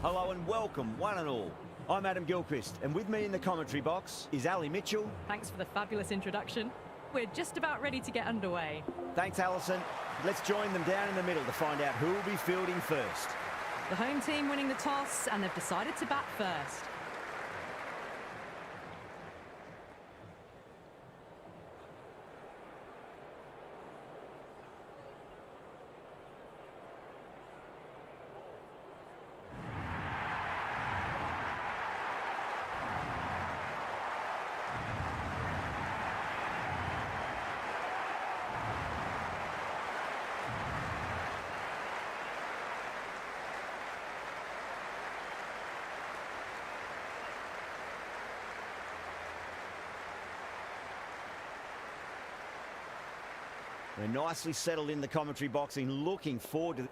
Hello and welcome, one and all. I'm Adam Gilchrist, and with me in the commentary box is Ali Mitchell. Thanks for the fabulous introduction. We're just about ready to get underway. Thanks, Alison. Let's join them down in the middle to find out who will be fielding first. The home team winning the toss, and they've decided to bat first. We're nicely settled in the commentary box and looking forward to...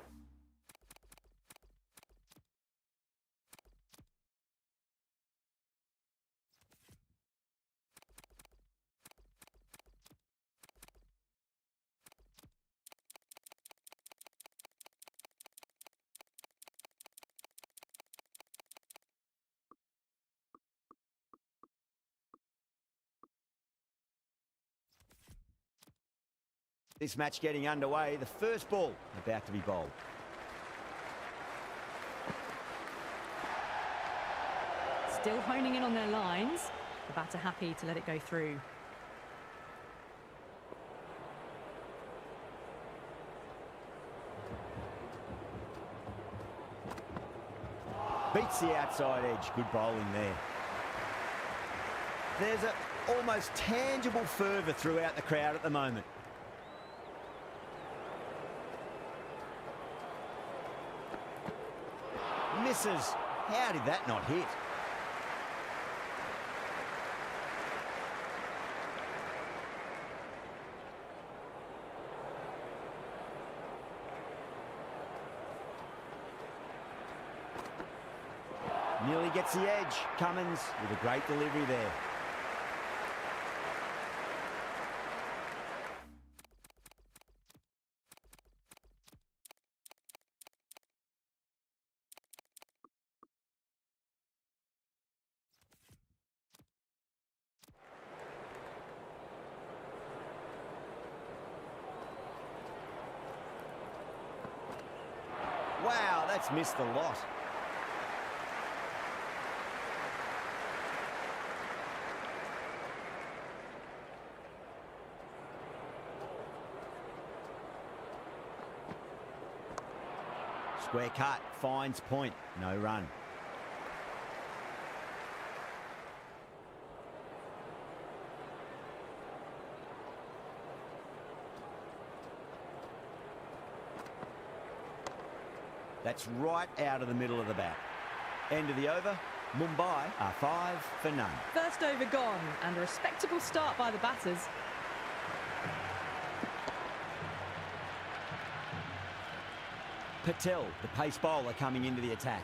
This match getting underway. The first ball about to be bowled. Still honing in on their lines. The batter happy to let it go through. Beats the outside edge. Good bowling there. There's an almost tangible fervour throughout the crowd at the moment. Misses. How did that not hit? Nearly gets the edge. Cummins with a great delivery there. Wow, that's missed a lot. Square cut, finds point, no run. That's right out of the middle of the bat. End of the over. Mumbai are 5 for none. First over gone, and a respectable start by the batters. Patel, the pace bowler, coming into the attack.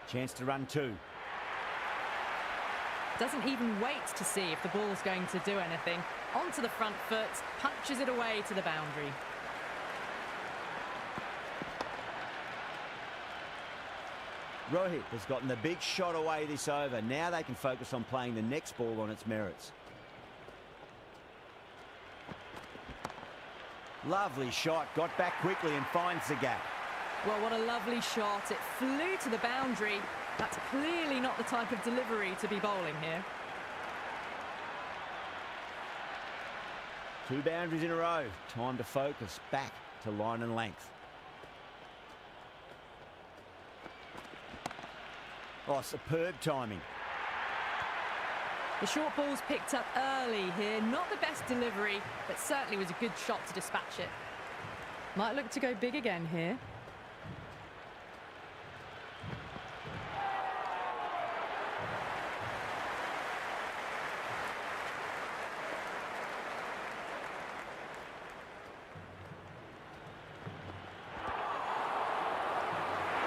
Chance to run two. Doesn't even wait to see if the ball's going to do anything. Onto the front foot, punches it away to the boundary. Rohit has gotten the big shot away this over. Now they can focus on playing the next ball on its merits. Lovely shot, got back quickly and finds the gap. Well, what a lovely shot. It flew to the boundary. That's clearly not the type of delivery to be bowling here. 2 boundaries in a row. Time to focus back to line and length. Oh, superb timing. The short ball's picked up early here. Not the best delivery, but certainly was a good shot to dispatch it. Might look to go big again here.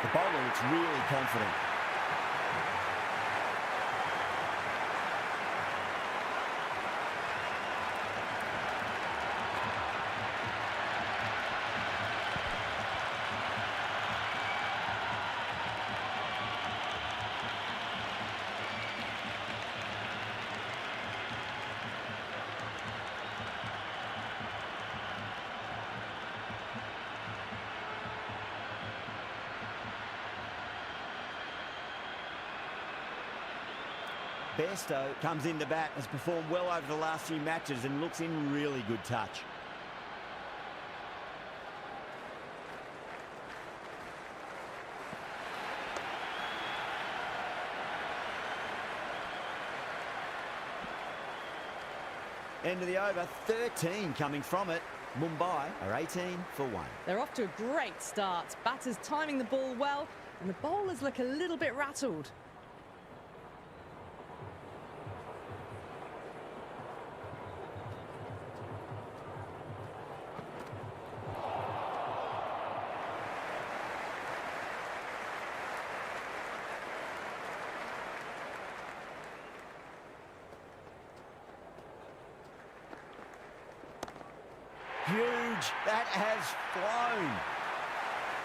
The bowler looks really confident. Bairstow comes into bat, has performed well over the last few matches and looks in really good touch. End of the over, 13 coming from it. Mumbai are 18 for 1. They're off to a great start. Batters timing the ball well, and the bowlers look a little bit rattled. Huge. That has flown.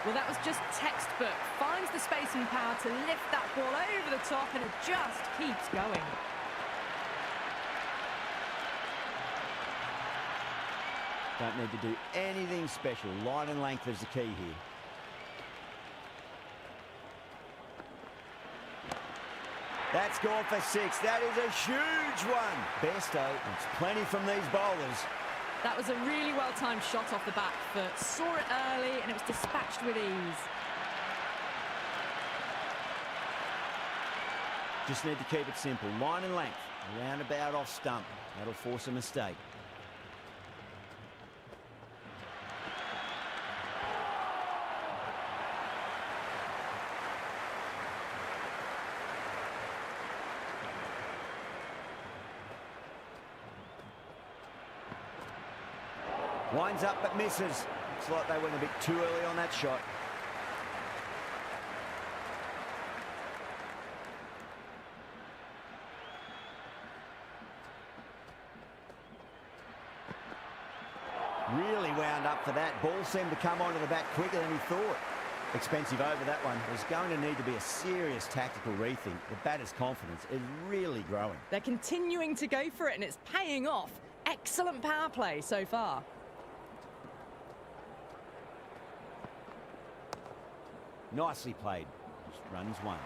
Well, that was just textbook. Finds the space and power to lift that ball over the top, and it just keeps going. Don't need to do anything special. Line and length is the key here. That's gone for 6. That is a huge one. Bairstow wants plenty from these bowlers. That was a really well-timed shot off the back foot. Saw it early, and it was dispatched with ease. Just need to keep it simple. Line and length. Around about off stump. That'll force a mistake. Winds up but misses. Looks like they went a bit too early on that shot. Really wound up for that. Ball seemed to come onto the bat quicker than he thought. Expensive over that one. There's going to need to be a serious tactical rethink. The batter's confidence is really growing. They're continuing to go for it, and it's paying off. Excellent power play so far. Nicely played. Just runs one.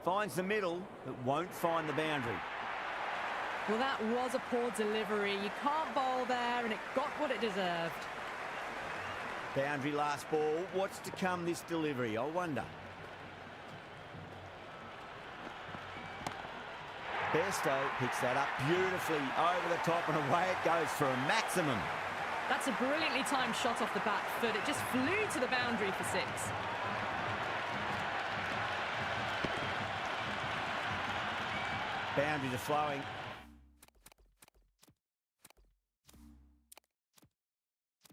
Finds the middle, but won't find the boundary. Well, that was a poor delivery. You can't bowl there, and it got what it deserved. Boundary last ball. What's to come this delivery? I wonder. Bairstow picks that up beautifully over the top, and away it goes for a maximum. That's a brilliantly timed shot off the back foot. It just flew to the boundary for 6. Boundaries are flowing.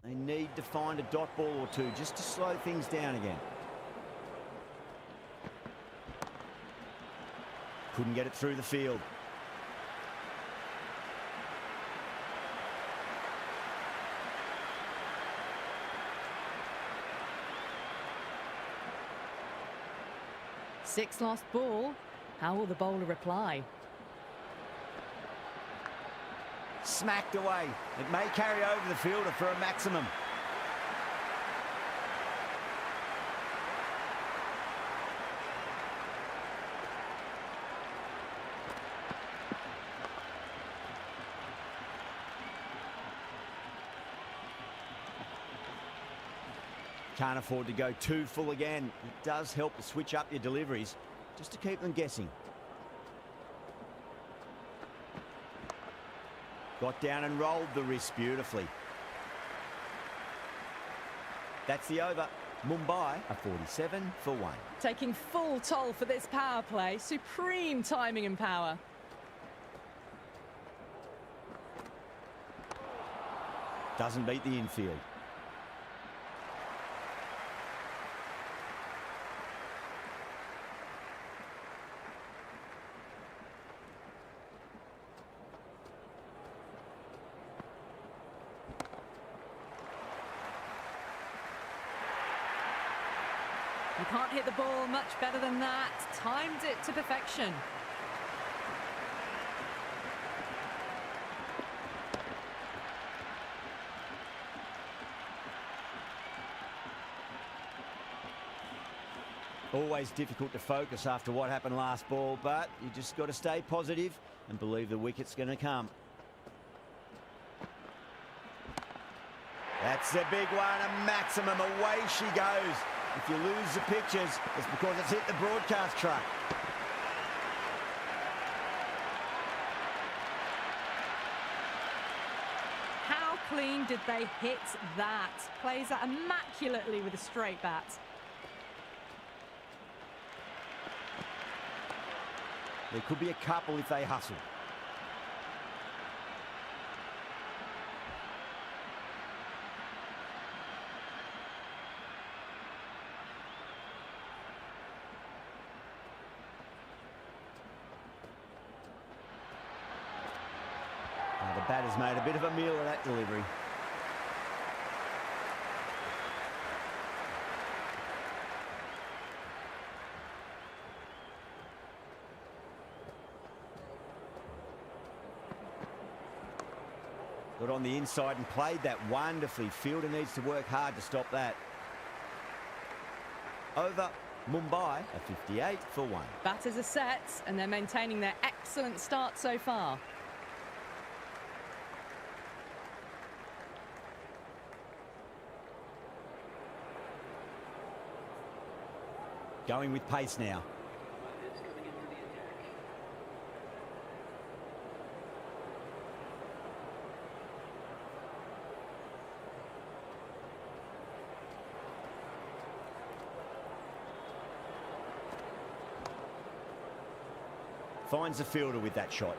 They need to find a dot ball or two just to slow things down again. Couldn't get it through the field. Six lost ball. How will the bowler reply? Smacked away. It may carry over the fielder for a maximum. Can't afford to go too full again. It does help to switch up your deliveries just to keep them guessing. Got down and rolled the wrist beautifully. That's the over. Mumbai are 47 for 1. Taking full toll for this power play. Supreme timing and power. Doesn't beat the infield. You can't hit the ball much better than that. Timed it to perfection. Always difficult to focus after what happened last ball, but you just got to stay positive and believe the wicket's going to come. That's a big one, a maximum. Away she goes. If you lose the pictures, it's because it's hit the broadcast truck. How clean did they hit that? Plays that immaculately with a straight bat. There could be a couple if they hustle. The batter's made a bit of a meal of that delivery. Got on the inside and played that wonderfully. Fielder needs to work hard to stop that. Over Mumbai, a 58 for 1. Batters are set and they're maintaining their excellent start so far. Going with pace now. Finds the fielder with that shot.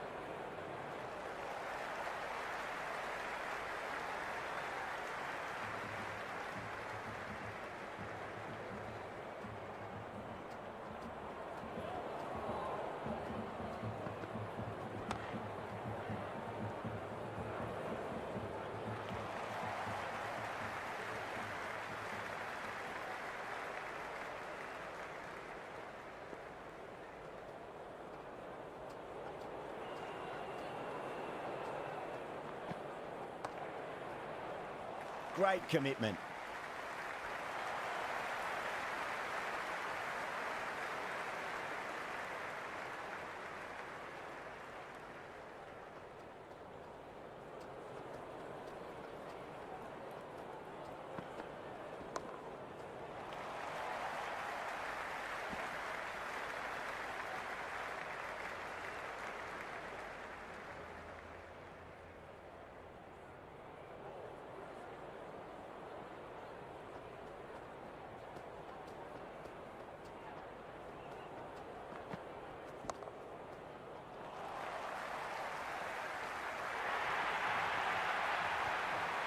Great commitment.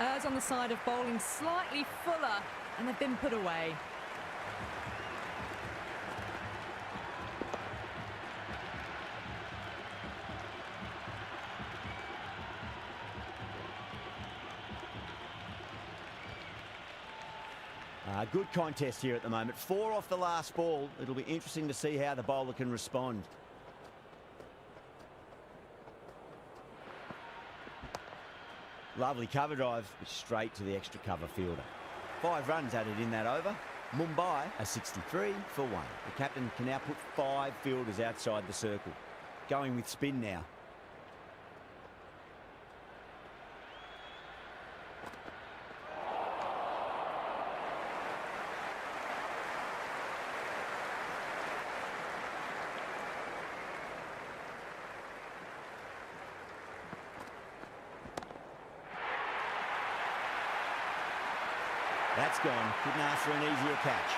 Errs on the side of bowling slightly fuller, and they've been put away. Good contest here at the moment. 4 off the last ball. It'll be interesting to see how the bowler can respond. Lovely cover drive, straight to the extra cover fielder. 5 runs added in that over. Mumbai, a 63 for 1. The captain can now put 5 fielders outside the circle. Going with spin now. That's gone. Couldn't ask for an easier catch.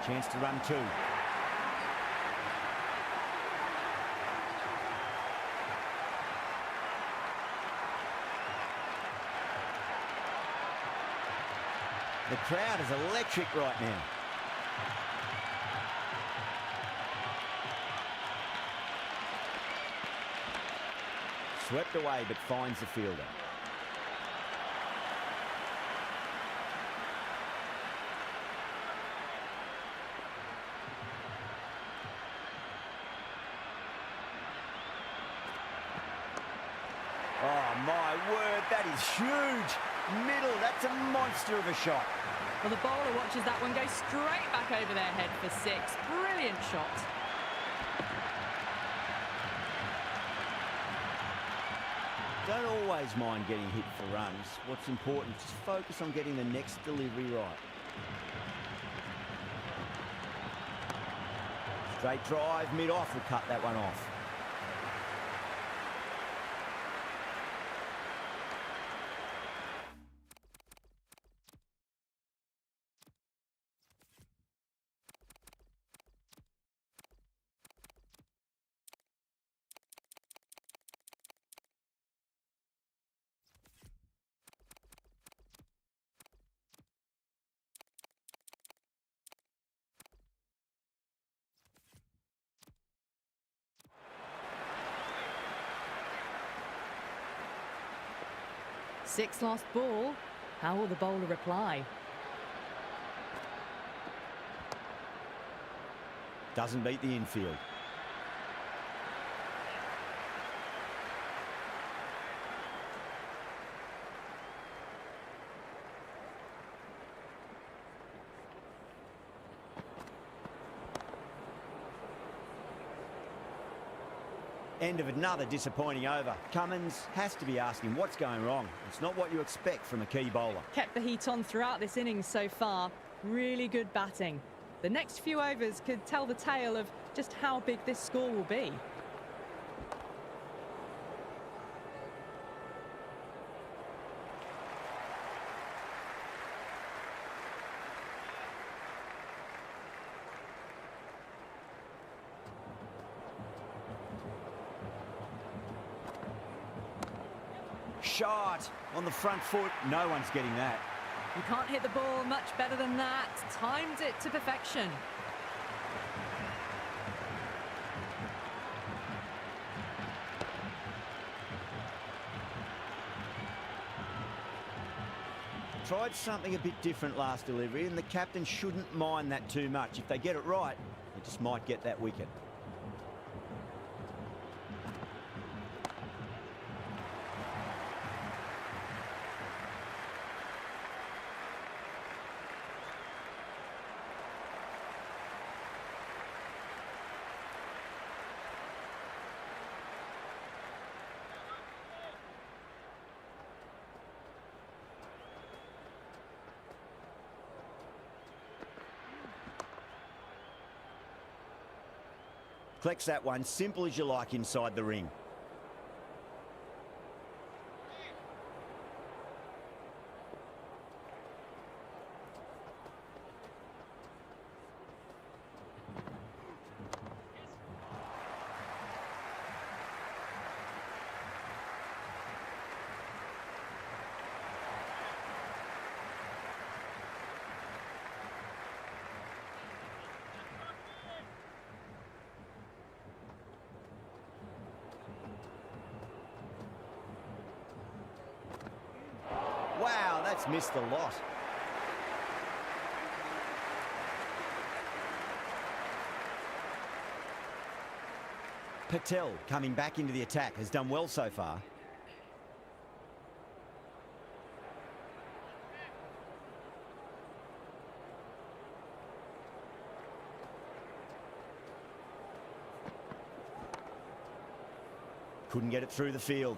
Chance to run two. The crowd is electric right now. Swept away, but finds the fielder. Oh, my word, that is huge. Middle, that's a monster of a shot. Well, the bowler watches that one go straight back over their head for six. Brilliant shot. Don't always mind getting hit for runs. What's important is focus on getting the next delivery right. Straight drive, mid-off will cut that one off. Six lost ball. How will the bowler reply? Doesn't beat the infield. End of another disappointing over. Cummins has to be asking what's going wrong. It's not what you expect from a key bowler. Kept the heat on throughout this innings so far. Really good batting. The next few overs could tell the tale of just how big this score will be. Shot on the front foot. No one's getting that. You can't hit the ball much better than that. Timed it to perfection. Tried something a bit different last delivery, and the captain shouldn't mind that too much. If they get it right, they just might get that wicket. Collects that one, simple as you like inside the ring. Wow, that's missed a lot. Patel, coming back into the attack, has done well so far. Couldn't get it through the field.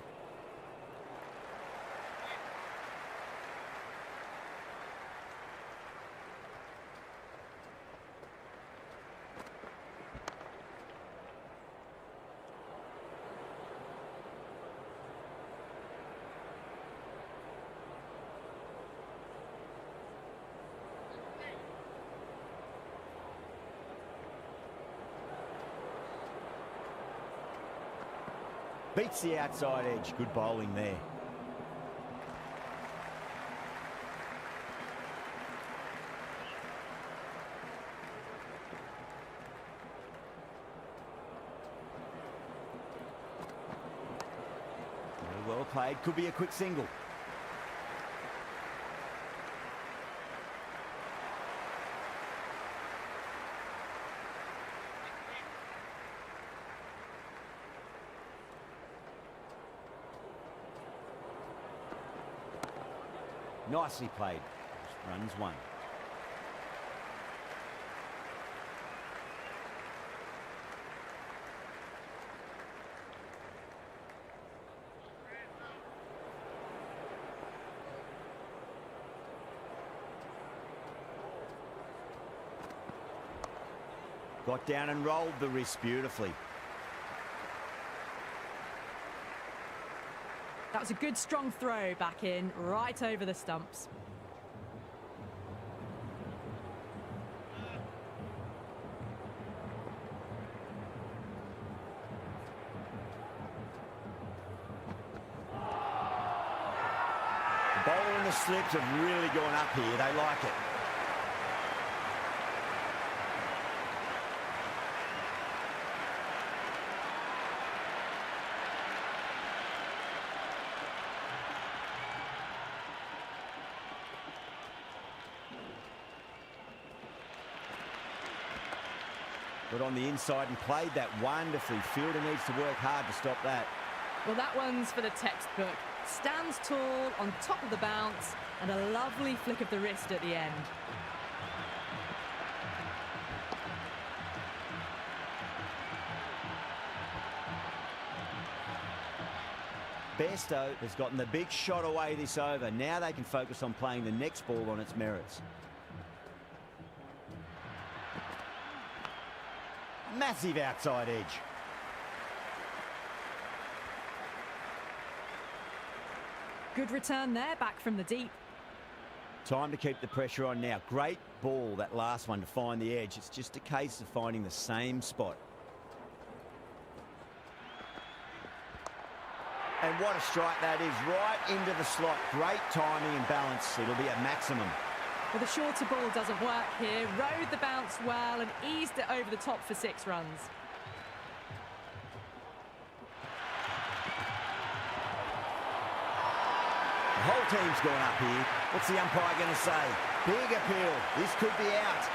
Beats the outside edge. Good bowling there. Very well played. Could be a quick single. Nicely played. Runs one. Got down and rolled the wrist beautifully. That was a good strong throw back in, right over the stumps. The bowler and the slips have really gone up here. They like it. Got on the inside and played that wonderfully. Fielder needs to work hard to stop that. Well, that one's for the textbook. Stands tall on top of the bounce and a lovely flick of the wrist at the end. Bairstow has gotten the big shot away this over. Now they can focus on playing the next ball on its merits. Massive outside edge. Good return there, back from the deep. Time to keep the pressure on now. Great ball, that last one, to find the edge. It's just a case of finding the same spot. And what a strike that is, right into the slot. Great timing and balance. It'll be a maximum. Well, the shorter ball doesn't work here. Rode the bounce well and eased it over the top for 6 runs. The whole team's gone up here. What's the umpire going to say? Big appeal. This could be out.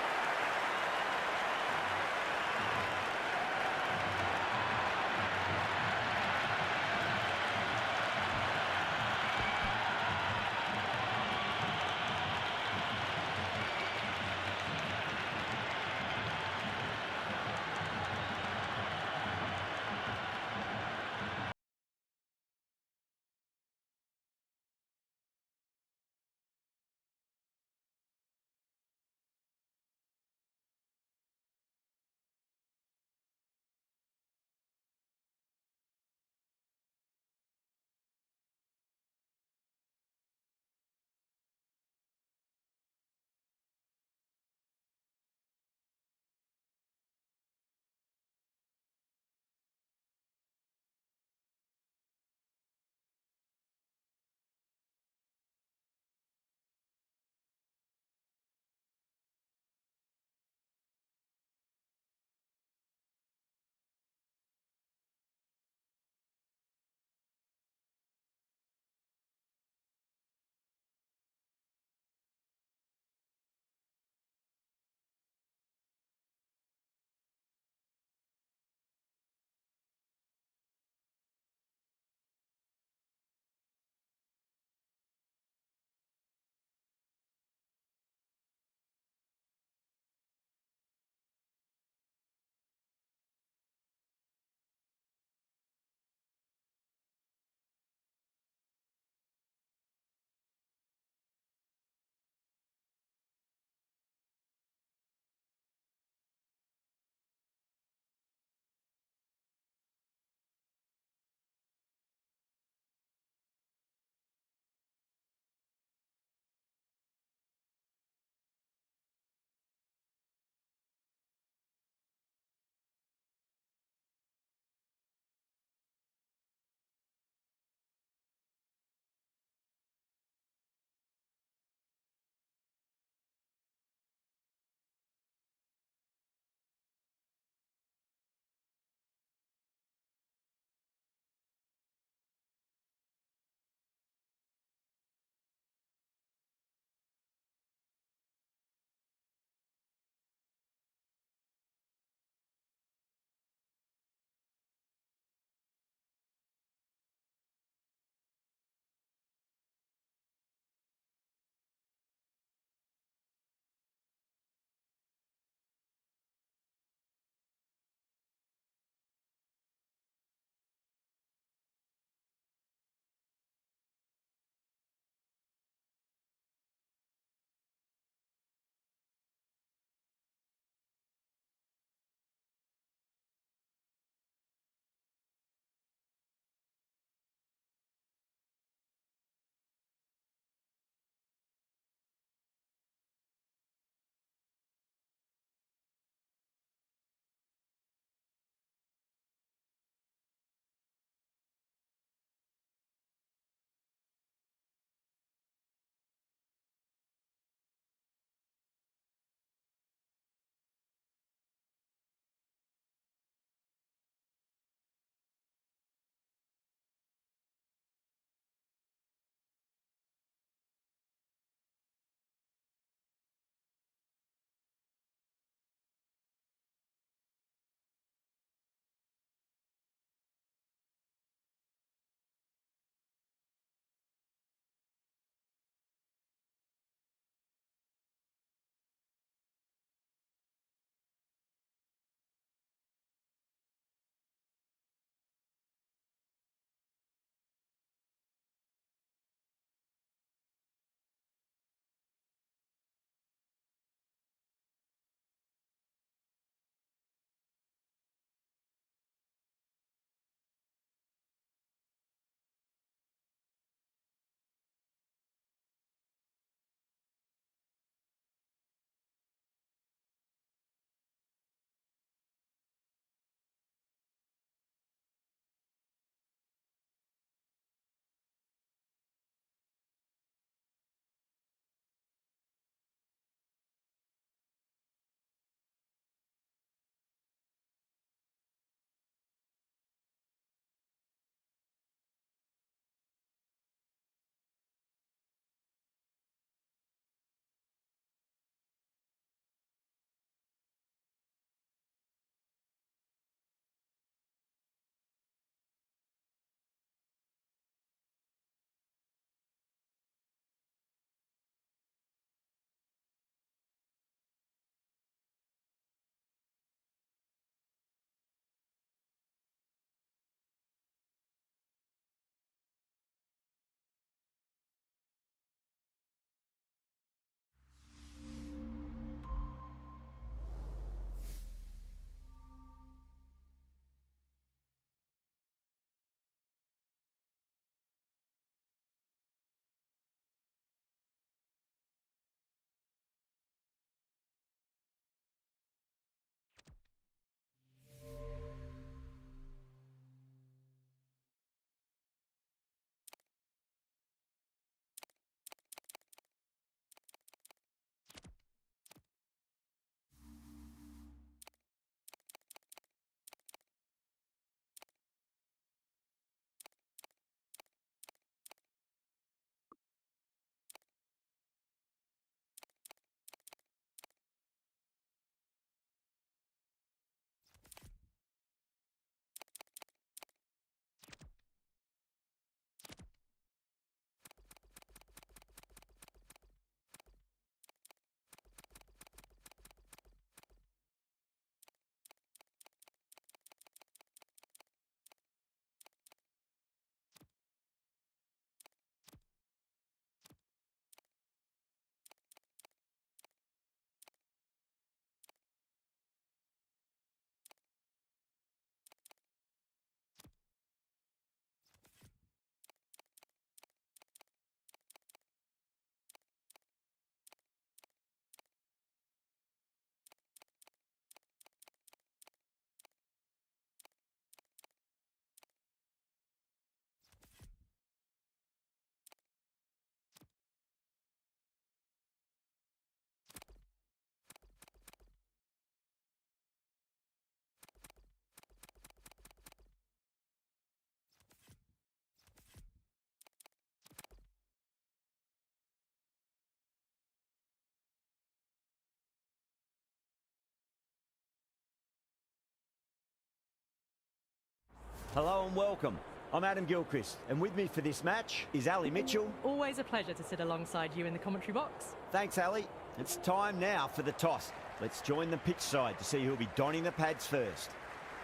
Hello and welcome. I'm Adam Gilchrist, and with me for this match is Ali Mitchell. Always a pleasure to sit alongside you in the commentary box. Thanks, Ali. It's time now for the toss. Let's join the pitch side to see who'll be donning the pads first.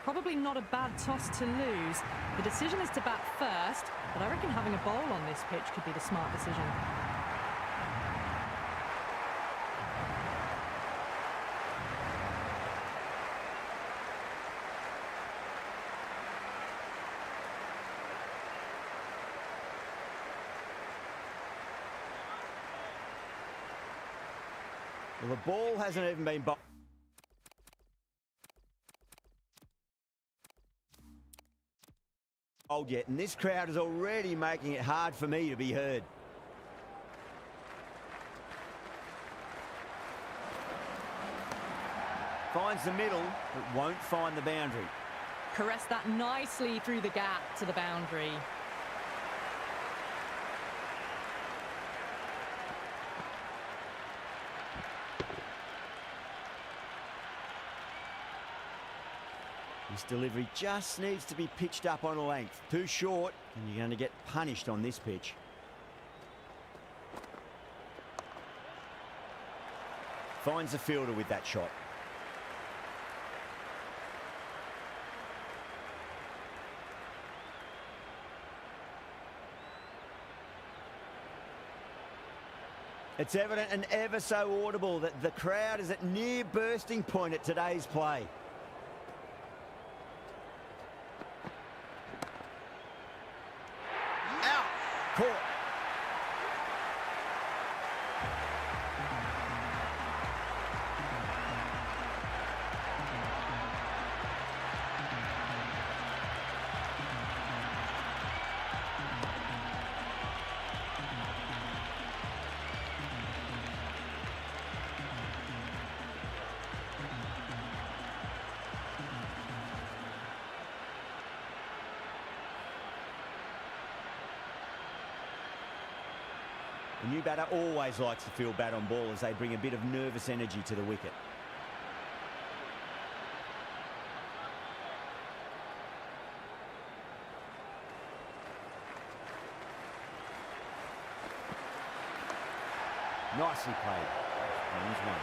Probably not a bad toss to lose. The decision is to bat first, but I reckon having a bowl on this pitch could be the smart decision. Well, the ball hasn't even been bowled yet, and this crowd is already making it hard for me to be heard. Finds the middle, but won't find the boundary. Caressed that nicely through the gap to the boundary. This delivery just needs to be pitched up on a length. Too short, and you're going to get punished on this pitch. Finds the fielder with that shot. It's evident and ever so audible that the crowd is at near bursting point at today's play. Caught. The new batter always likes to feel bat on ball as they bring a bit of nervous energy to the wicket. Nicely played. Runs one.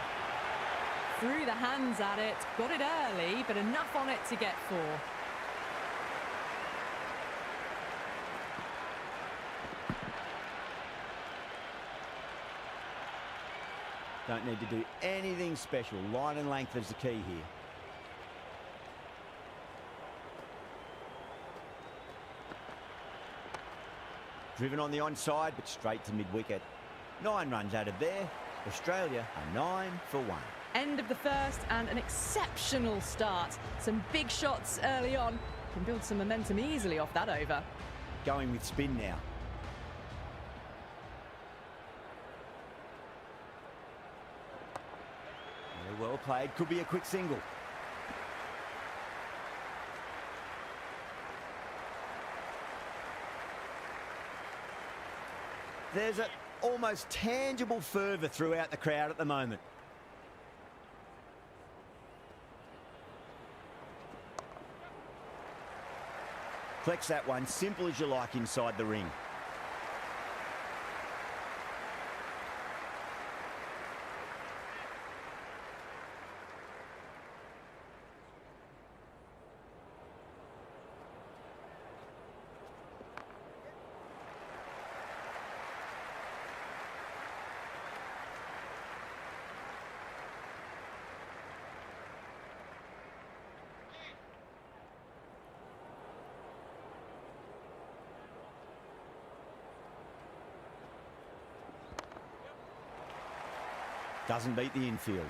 Threw the hands at it, got it early, but enough on it to get 4. Don't need to do anything special. Line and length is the key here. Driven on the onside, but straight to mid-wicket. 9 runs out of there. Australia are 9 for 1. End of the first and an exceptional start. Some big shots early on. Can build some momentum easily off that over. Going with spin now. Very well played. Could be a quick single. There's an almost tangible fervour throughout the crowd at the moment. Collects that one, simple as you like inside the ring. Doesn't beat the infield.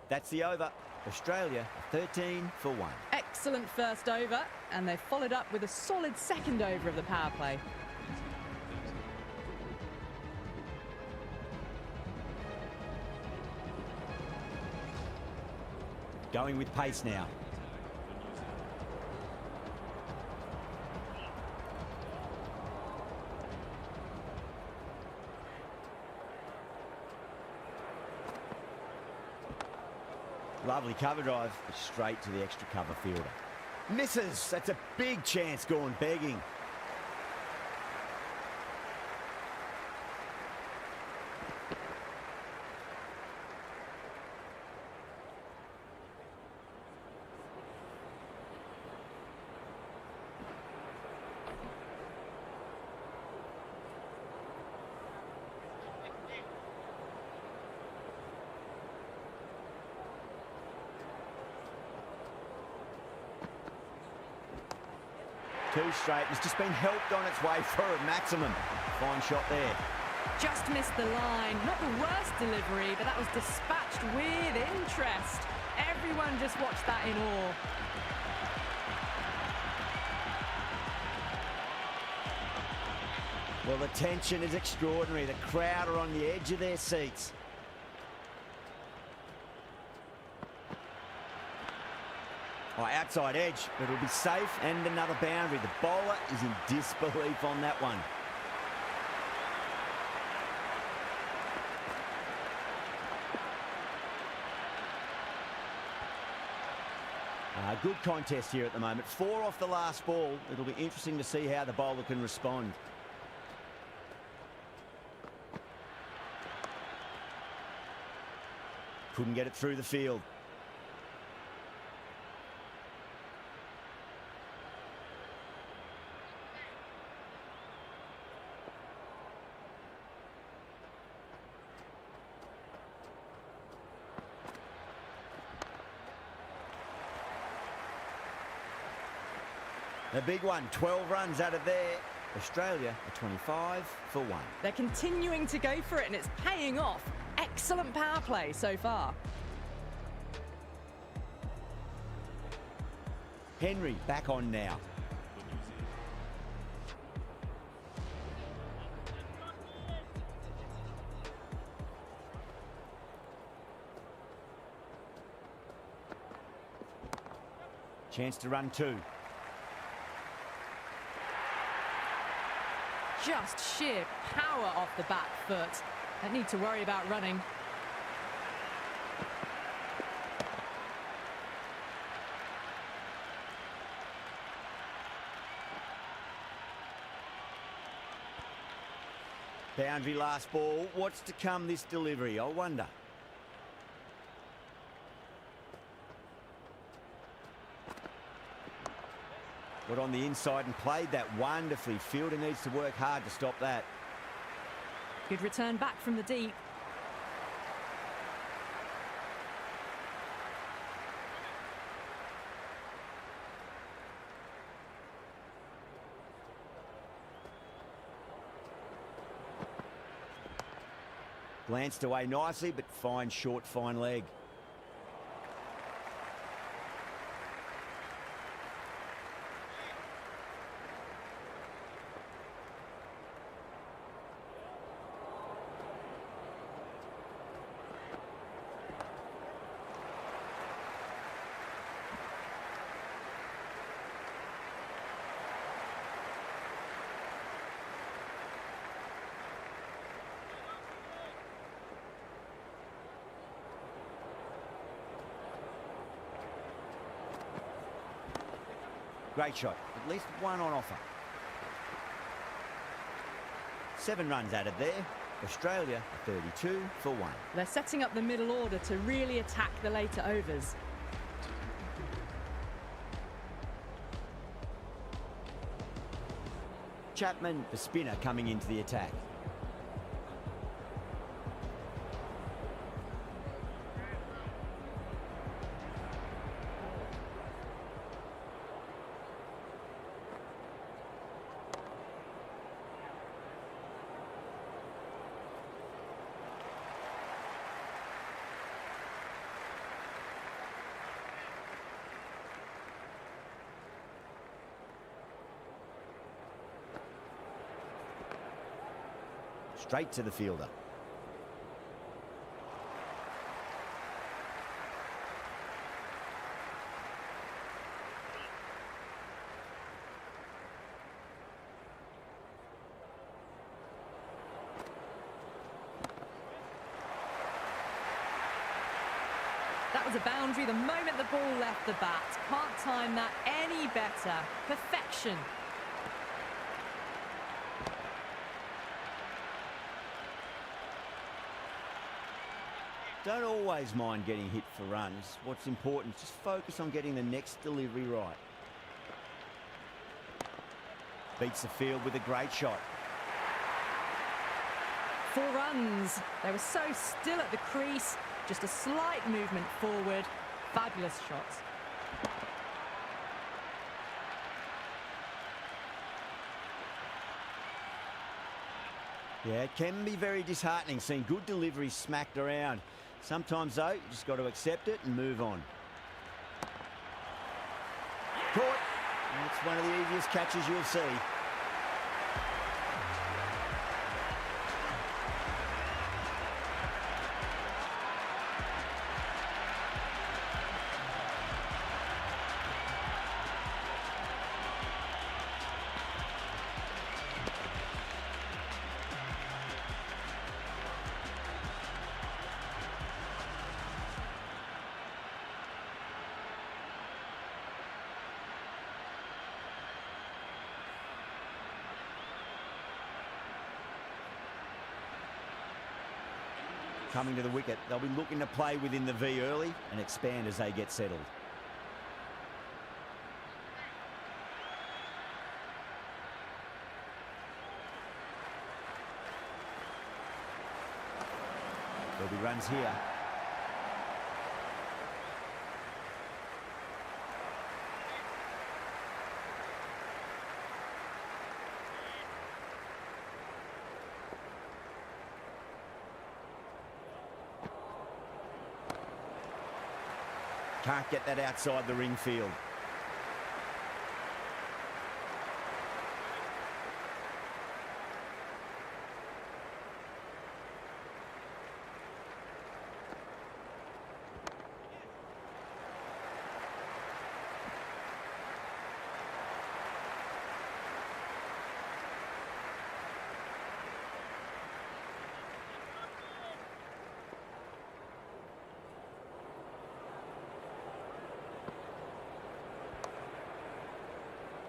That's the over. Australia 13 for 1. Excellent first over, and they've followed up with a solid second over of the power play. Going with pace now. Lovely cover drive, straight to the extra cover fielder. Misses. That's a big chance gone begging. Two straight. It's just been helped on its way for a maximum. Fine shot there. Just missed the line. Not the worst delivery, but that was dispatched with interest. Everyone just watched that in awe. Well, the tension is extraordinary. The crowd are on the edge of their seats. Oh, outside edge, but it'll be safe, and another boundary. The bowler is in disbelief on that one. Good contest here at the moment. 4 off the last ball. It'll be interesting to see how the bowler can respond. Couldn't get it through the field. A big one, 12 runs out of there. Australia are 25 for 1. They're continuing to go for it, and it's paying off. Excellent power play so far. Henry back on now. Chance to run 2. Just sheer power off the back foot. Don't need to worry about running. Boundary last ball. What's to come this delivery, I wonder. Got on the inside and played that wonderfully. Fielder needs to work hard to stop that. Good return back from the deep. Glanced away nicely, but fine short, fine leg. Great shot. At least one on offer. 7 runs added there. Australia 32 for 1. They're setting up the middle order to really attack the later overs. Chapman, the spinner, coming into the attack. Straight to the fielder. That was a boundary the moment the ball left the bat. Can't time that any better. Perfection. Don't always mind getting hit for runs. What's important is just focus on getting the next delivery right. Beats the field with a great shot. 4 runs. They were so still at the crease. Just a slight movement forward. Fabulous shot. Yeah, it can be very disheartening seeing good deliveries smacked around. Sometimes, though, you just got to accept it and move on. Caught. That's one of the easiest catches you'll see. Coming to the wicket, they'll be looking to play within the V early and expand as they get settled. There'll be runs here. Can't get that outside the ring field.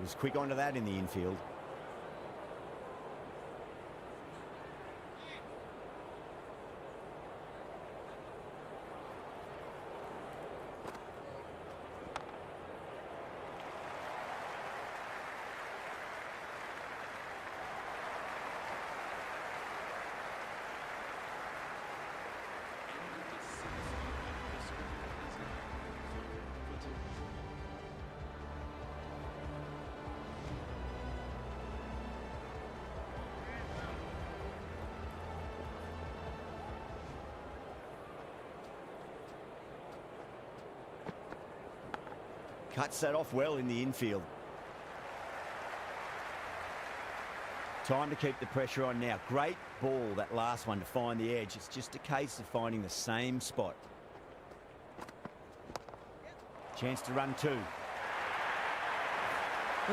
Was quick onto that in the infield. Cuts that off well in the infield. Time to keep the pressure on now. Great ball, that last one, to find the edge. It's just a case of finding the same spot. Chance to run 2. Well,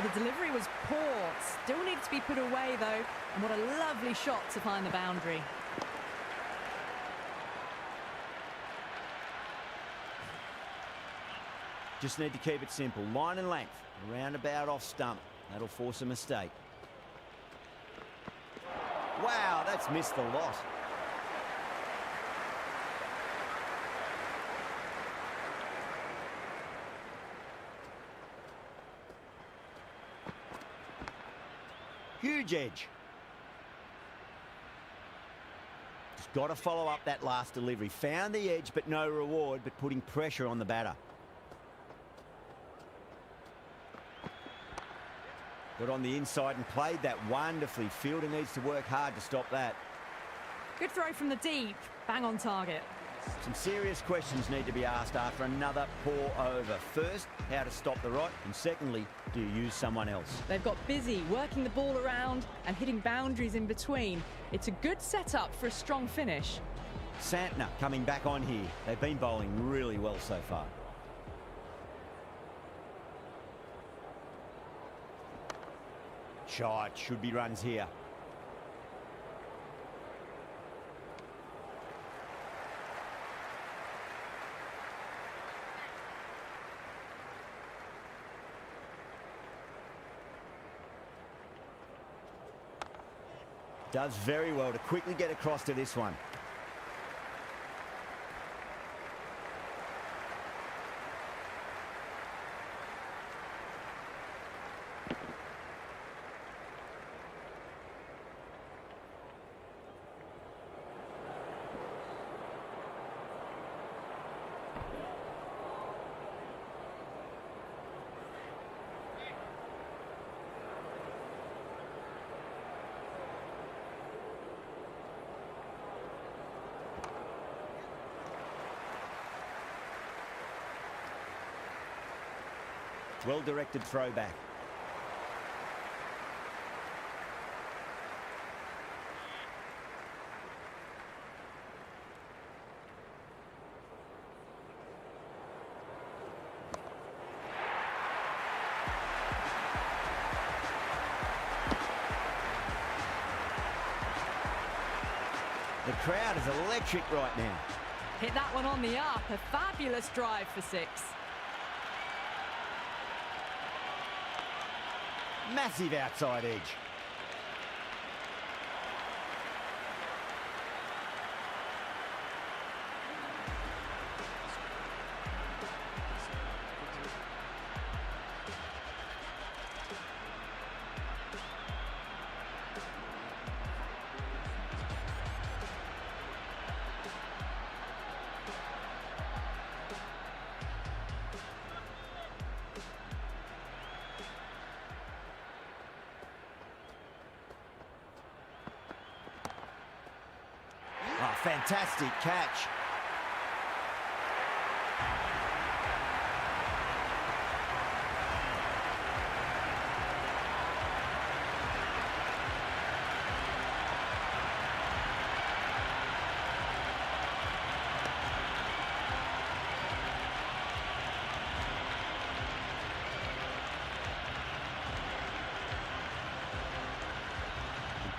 the delivery was poor. Still needs to be put away, though. And what a lovely shot to find the boundary. Just need to keep it simple. Line and length. Roundabout off stump. That'll force a mistake. Wow, that's missed the lot. Huge edge. Just got to follow up that last delivery. Found the edge, but no reward, but putting pressure on the batter. Got on the inside and played that wonderfully. Fielder needs to work hard to stop that. Good throw from the deep. Bang on target. Some serious questions need to be asked after another poor over. First, how to stop the rot, and secondly, do you use someone else? They've got busy working the ball around and hitting boundaries in between. It's a good setup for a strong finish. Santner coming back on here. They've been bowling really well so far. Shot, should be runs here. Does very well to quickly get across to this one. Well-directed throwback. The crowd is electric right now. Hit that one on the up. A fabulous drive for 6. Massive outside edge. Oh, fantastic catch.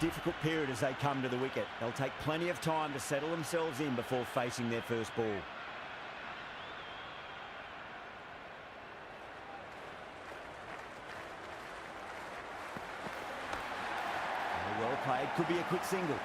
Difficult period as they come to the wicket. They'll take plenty of time to settle themselves in before facing their first ball. Well played, could be a quick single.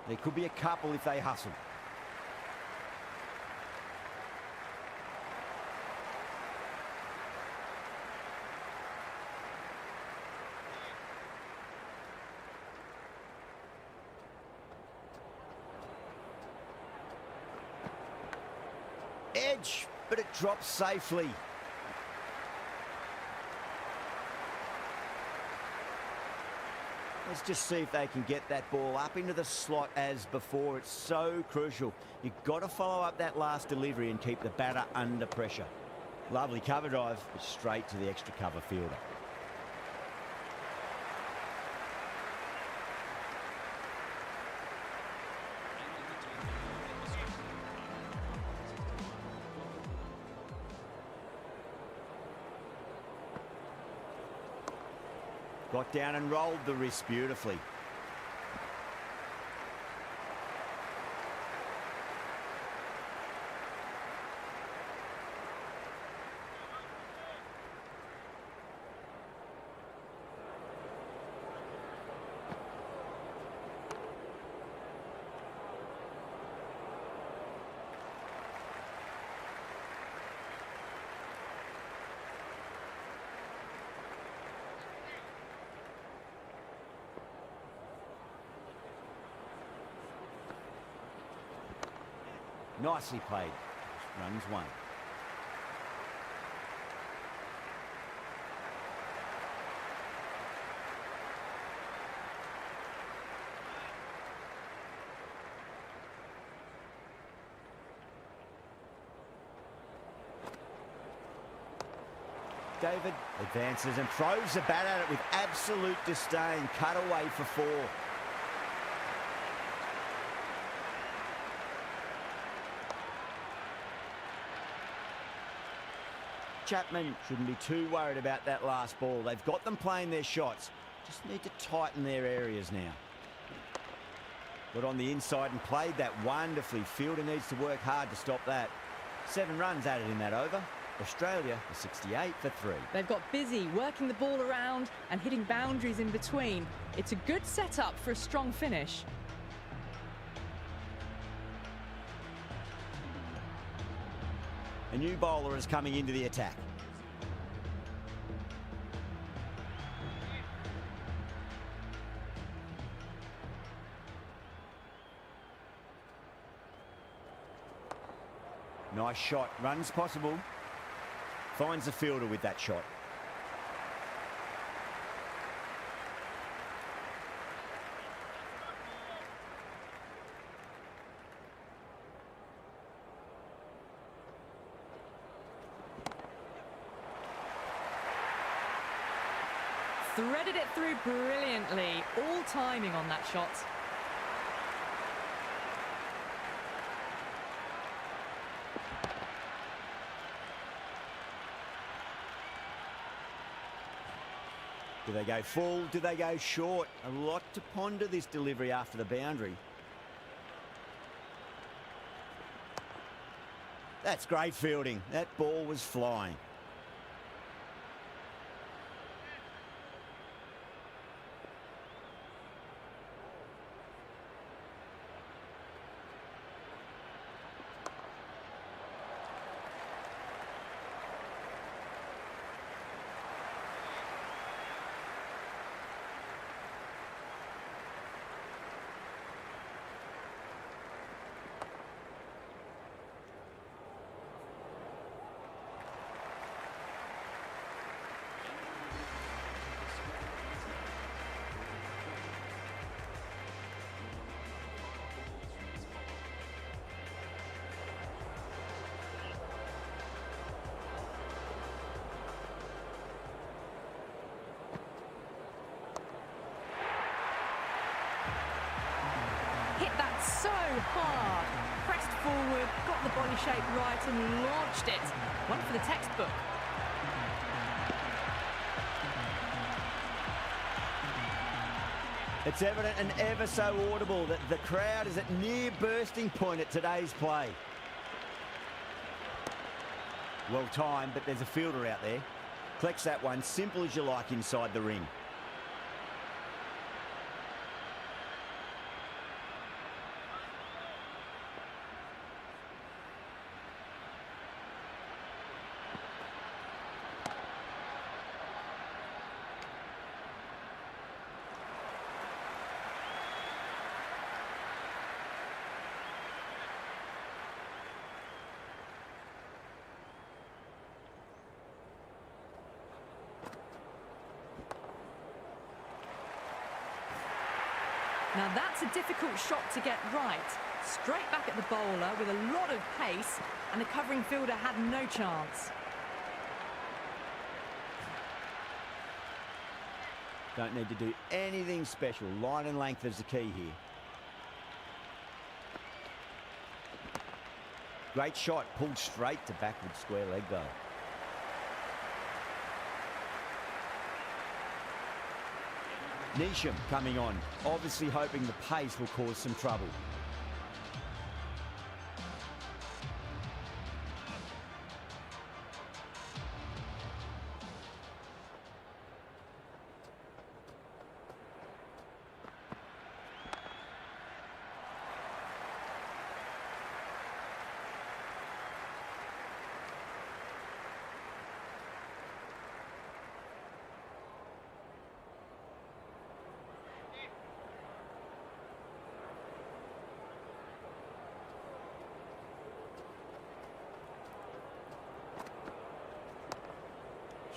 There could be a couple if they hustle. Edge, but it drops safely. Let's just see if they can get that ball up into the slot as before. It's so crucial. You've got to follow up that last delivery and keep the batter under pressure. Lovely cover drive, but straight to the extra cover fielder. Got down and rolled the wrist beautifully. Nicely played. Runs one. David advances and throws the bat at it with absolute disdain. Cut away for 4. Chapman shouldn't be too worried about that last ball. They've got them playing their shots. Just need to tighten their areas now. Got on the inside and played that wonderfully. Fielder needs to work hard to stop that. 7 runs added in that over. Australia are 68 for 3. They've got busy working the ball around and hitting boundaries in between. It's a good setup for a strong finish. A new bowler is coming into the attack. Nice shot. Runs possible. Finds the fielder with that shot. Threaded it through brilliantly. All timing on that shot. Do they go full? Do they go short? A lot to ponder this delivery after the boundary. That's great fielding. That ball was flying. Hit that so hard. Pressed forward, got the body shape right and launched it. One for the textbook. It's evident and ever so audible that the crowd is at near bursting point at today's play. Well timed, but there's a fielder out there. Collects that one, simple as you like, inside the ring. Now that's a difficult shot to get right. Straight back at the bowler with a lot of pace, and the covering fielder had no chance. Don't need to do anything special. Line and length is the key here. Great shot, pulled straight to backward square leg though. Neesham coming on, obviously hoping the pace will cause some trouble.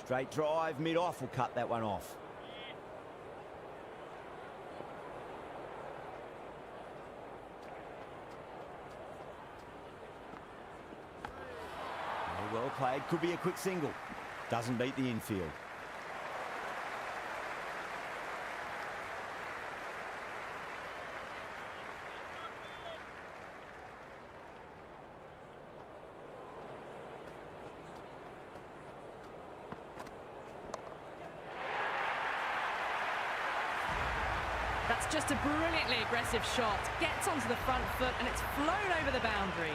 Straight drive, mid-off will cut that one off. Well played, could be a quick single. Doesn't beat the infield. just a brilliantly aggressive shot. Gets onto the front foot and it's flown over the boundary.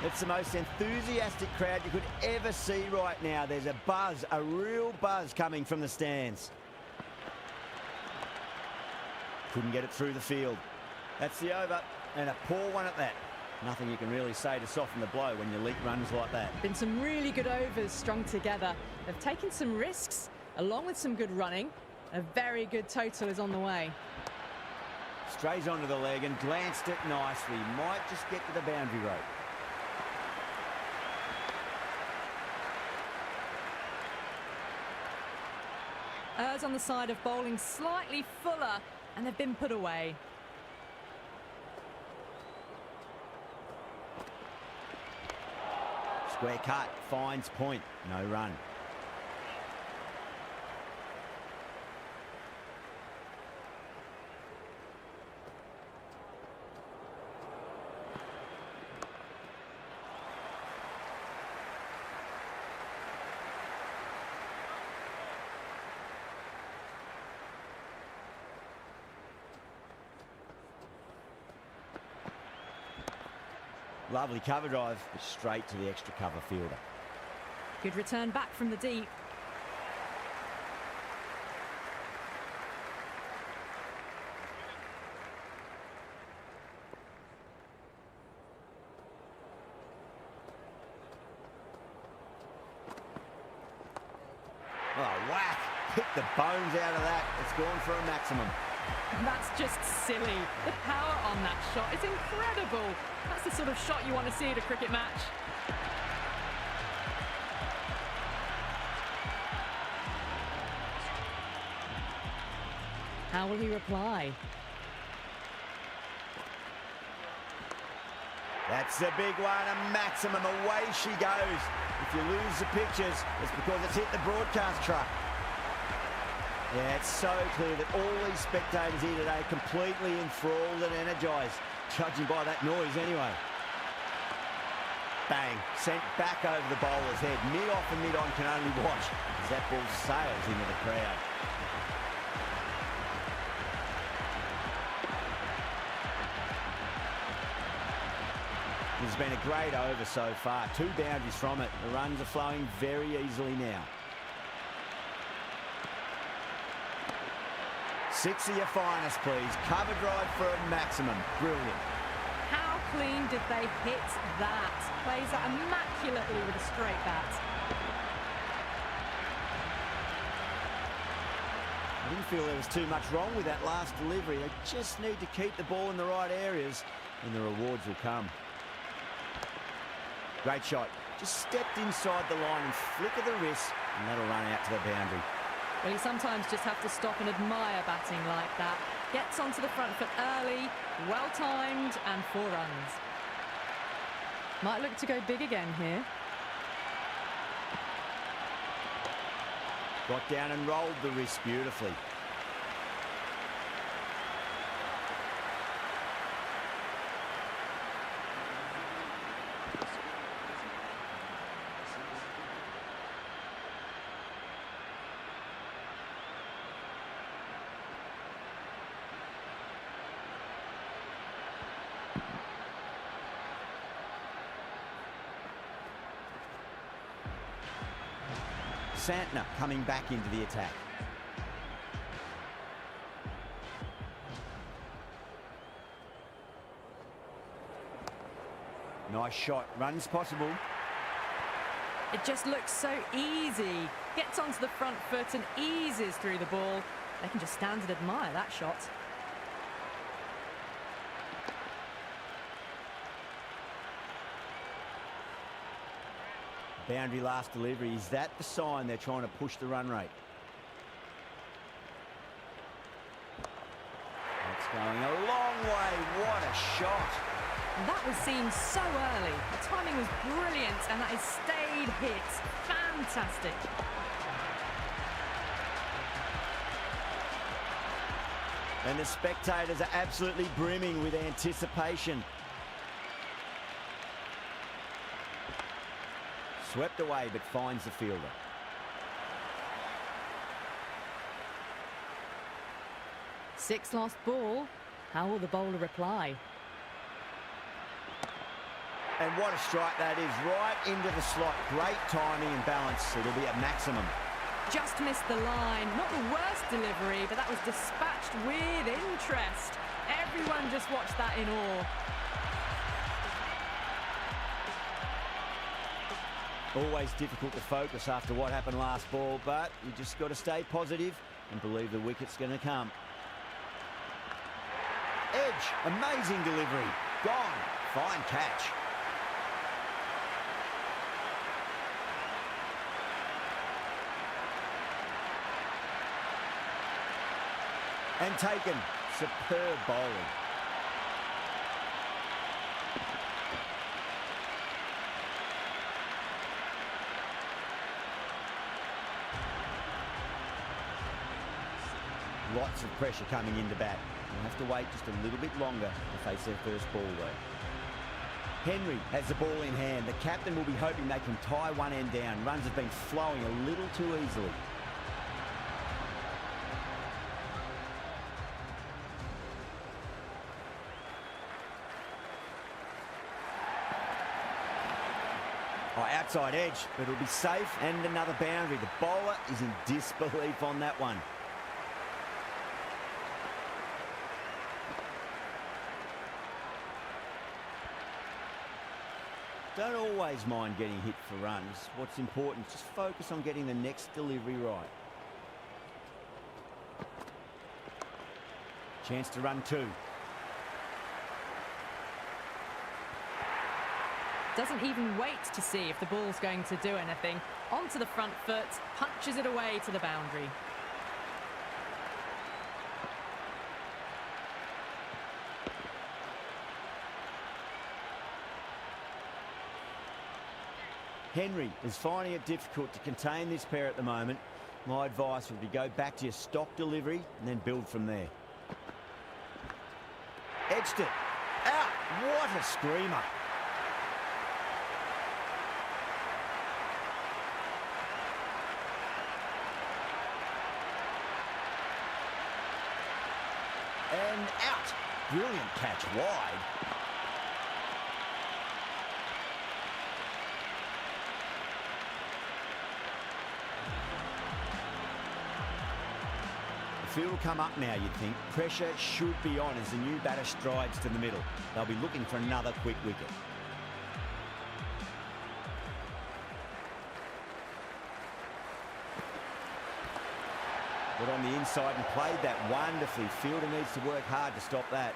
It's the most enthusiastic crowd you could ever see right now. There's a buzz, a real buzz coming from the stands. Couldn't get it through the field. That's the over, and a poor one at that. Nothing you can really say to soften the blow when you leak runs like that. Been some really good overs strung together. They've taken some risks, along with some good running. A very good total is on the way. Strays onto the leg and glanced it nicely. Might just get to the boundary rope. Errs on the side of bowling slightly fuller, and they've been put away. Square cut, finds point, no run. Lovely cover drive, straight to the extra cover fielder. Good return back from the deep. Oh, whack! Hit the bones out of that. It's gone for a maximum. That's just silly. The power on that shot is incredible. That's the sort of shot you want to see at a cricket match. How will he reply? That's a big one, a maximum. Away she goes. If you lose the pictures, it's because it's hit the broadcast truck. Yeah, it's so clear that all these spectators here today are completely enthralled and energised, judging by that noise anyway. Bang, sent back over the bowler's head. Mid-off and mid-on can only watch as that ball sails into the crowd. It's been a great over so far. 2 boundaries from it. The runs are flowing very easily now. 6 of your finest, please. Cover drive for a maximum. Brilliant. How clean did they hit that? Plays that immaculately with a straight bat. I didn't feel there was too much wrong with that last delivery. They just need to keep the ball in the right areas and the rewards will come. Great shot. Just stepped inside the line and flicker the wrist, and that'll run out to the boundary. Well, you sometimes just have to stop and admire batting like that. Gets onto the front foot early, well-timed, and 4 runs. Might look to go big again here. Got down and rolled the wrist beautifully. Santner coming back into the attack. Nice shot. Runs possible. It just looks so easy. Gets onto the front foot and eases through the ball. They can just stand and admire that shot. Boundary last delivery. Is that the sign they're trying to push the run rate? That's going a long way. What a shot. That was seen so early. The timing was brilliant and that is stayed hits. Fantastic. And the spectators are absolutely brimming with anticipation. Swept away, but finds the fielder. Six lost ball. How will the bowler reply? And what a strike that is, right into the slot. Great timing and balance. It'll be at maximum. Just missed the line. Not the worst delivery, but that was dispatched with interest. Everyone just watched that in awe. Always difficult to focus after what happened last ball, but you just got to stay positive and believe the wicket's going to come. Edge, amazing delivery. Gone. Fine catch. And taken. Superb bowling. Lots of pressure coming into bat. They'll have to wait just a little bit longer to face their first ball though. Henry has the ball in hand. The captain will be hoping they can tie one end down. Runs have been flowing a little too easily. Oh, outside edge, but it'll be safe and another boundary. The bowler is in disbelief on that one. Don't always mind getting hit for runs. What's important is just focus on getting the next delivery right. Chance to run two. Doesn't even wait to see if the ball's going to do anything. Onto the front foot, punches it away to the boundary. Henry is finding it difficult to contain this pair at the moment. My advice would be go back to your stock delivery and then build from there. Edged it. Out. What a screamer. And out. Brilliant catch wide. The field will come up now, you'd think. Pressure should be on as the new batter strides to the middle. They'll be looking for another quick wicket. Got on the inside and played that wonderfully. Fielder needs to work hard to stop that.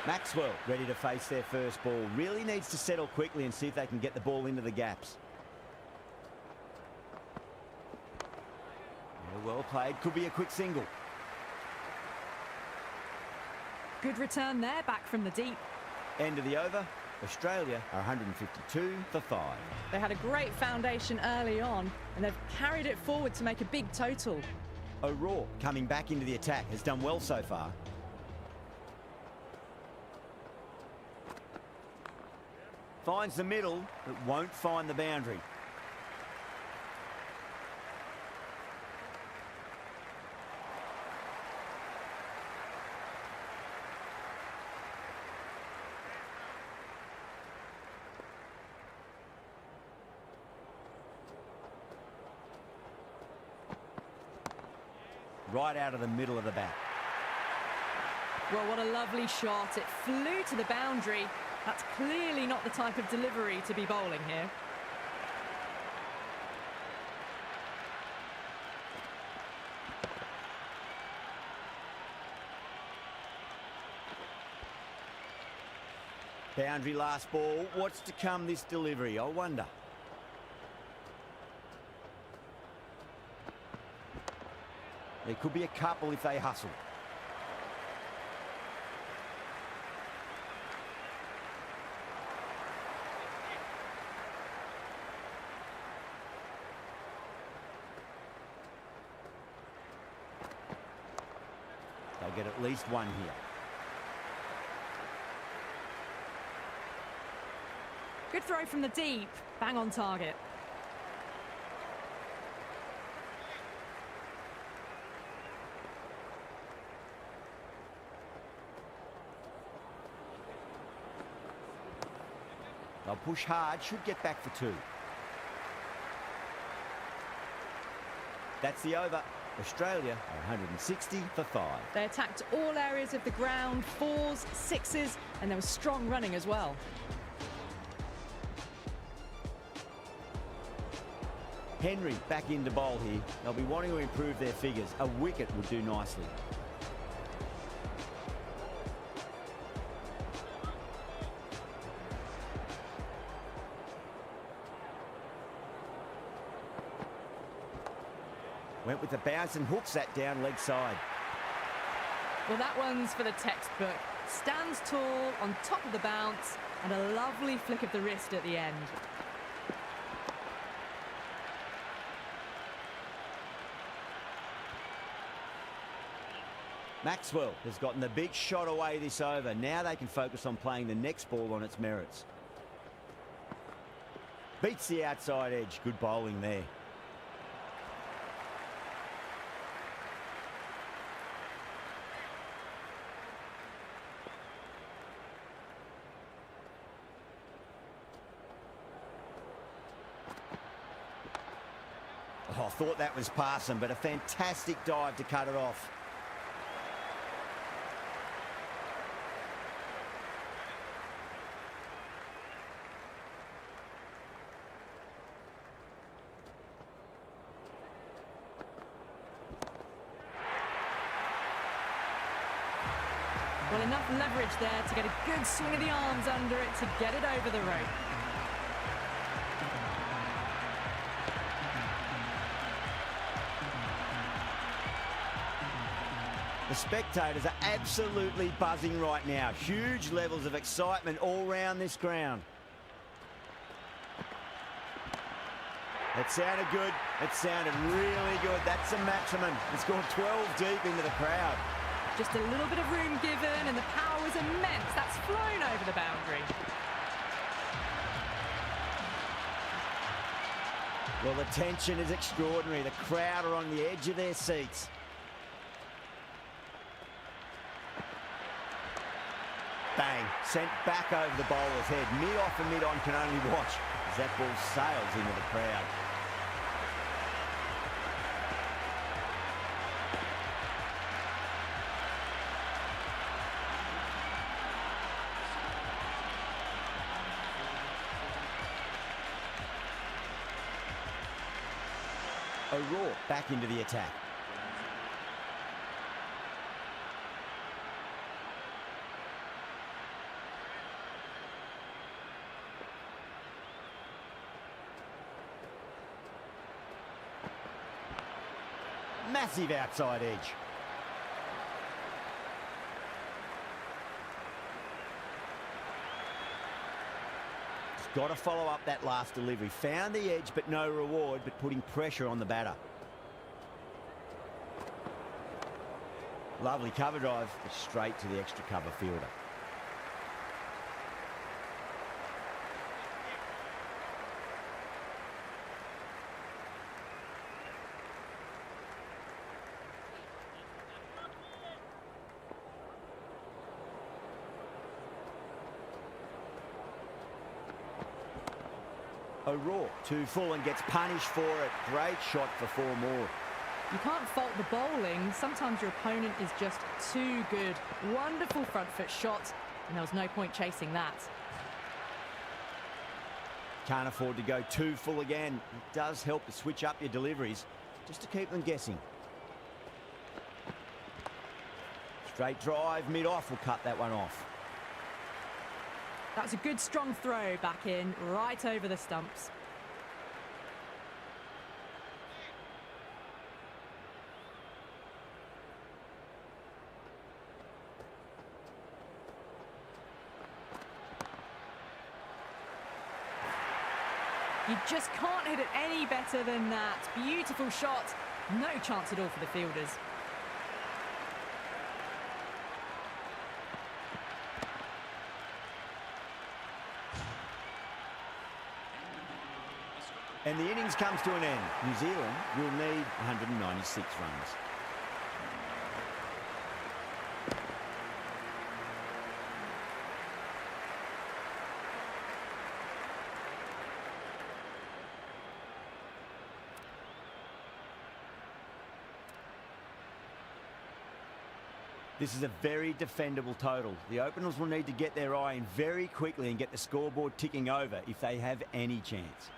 Maxwell ready to face their first ball. Really needs to settle quickly and see if they can get the ball into the gaps. Yeah, well played. Could be a quick single. Good return there, back from the deep. End of the over. Australia are 152 for 5. They had a great foundation early on, and they've carried it forward to make a big total. O'Rourke coming back into the attack has done well so far. Finds the middle, but won't find the boundary. Right out of the middle of the bat. Well, what a lovely shot. It flew to the boundary. That's clearly not the type of delivery to be bowling here. Boundary last ball. What's to come this delivery, I wonder. There could be a couple if they hustle. They'll get at least one here. Good throw from the deep. Bang on target. They'll push hard, should get back for 2. That's the over. Australia are 160 for 5. They attacked all areas of the ground, 4s, 6s, and there was strong running as well. Henry back into bowl here. They'll be wanting to improve their figures. A wicket would do nicely. Went with the bounce and hooks that down leg side. Well, that one's for the textbook. Stands tall, on top of the bounce, and a lovely flick of the wrist at the end. Maxwell has gotten the big shot away this over. Now they can focus on playing the next ball on its merits. Beats the outside edge. Good bowling there. Oh, I thought that was passing, but a fantastic dive to cut it off. Well, enough leverage there to get a good swing of the arms under it to get it over the rope. The spectators are absolutely buzzing right now. Huge levels of excitement all round this ground. It sounded good. It sounded really good. That's a maximum. It's gone 12 deep into the crowd. Just a little bit of room given, and the power was immense. That's flown over the boundary. Well, the tension is extraordinary. The crowd are on the edge of their seats. Bang, sent back over the bowler's head. Mid-off and mid-on can only watch as that ball sails into the crowd. O'Rourke back into the attack. Massive outside edge. He's got to follow up that last delivery. Found the edge, but no reward, but putting pressure on the batter. Lovely cover drive, but straight to the extra cover fielder. O'Rourke, 2 full and gets punished for it. Great shot for 4 more. You can't fault the bowling. Sometimes your opponent is just too good. Wonderful front foot shot, and there was no point chasing that. Can't afford to go 2 full again. It does help to switch up your deliveries, just to keep them guessing. Straight drive, mid-off will cut that one off. That's a good strong throw back in, right over the stumps. You just can't hit it any better than that. Beautiful shot. No chance at all for the fielders. And the innings comes to an end. New Zealand will need 196 runs. This is a very defendable total. The openers will need to get their eye in very quickly and get the scoreboard ticking over if they have any chance.